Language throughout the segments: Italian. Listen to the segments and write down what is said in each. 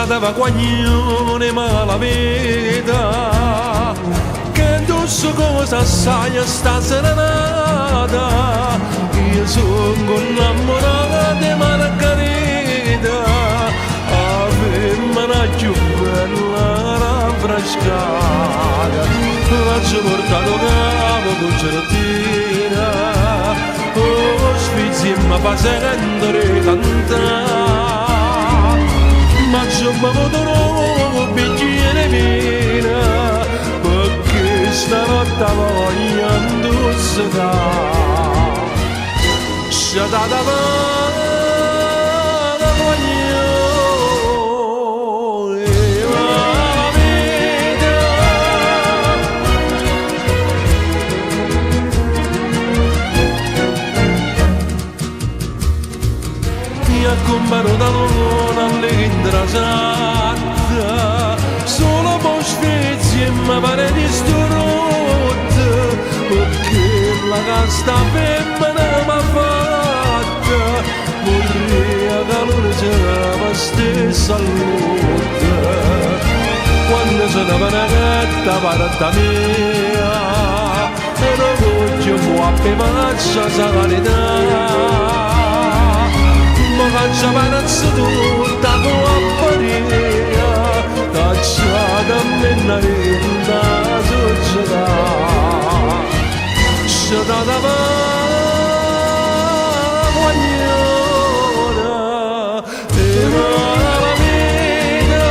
dava guaglione ma la vita che addosso cosa sai sta serenata io sono innamorata di Margherita la femmina più bella raffrescata faccio portato capo con certina oh sfizzi ma facendo cantare ma ci bevuto un bicchiere vino perché stanotte voglio indossare sciatata la voglio e la vita mi accompagno da luna all'indrasata solo po' sfizi e mi pare distrutta perché la casta femmina m'ha fatta vorrei calore c'era stessa lotta quando sono venata parte mia e non voglio muovere faccia sa carità ma faccia parazzo tutta tua paria cacciata a me nella società sciatata guagliona e la vita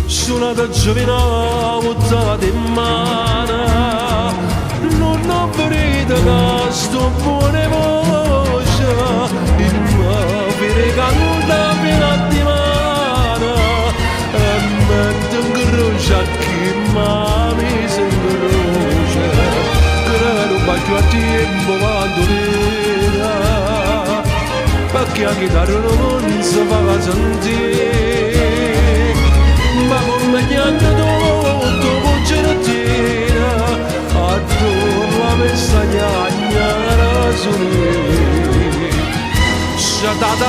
suonata giovina buttata in mano non ho veduto che sto buone voce il mio fine canta fino a di mano e metto in croce a chi mi si incrocia credo un bacio a tempo quando vera perché la chitarra non si fa sentire ma come pianto tutto con gelattina attorno la messa gnagna ragione sciatata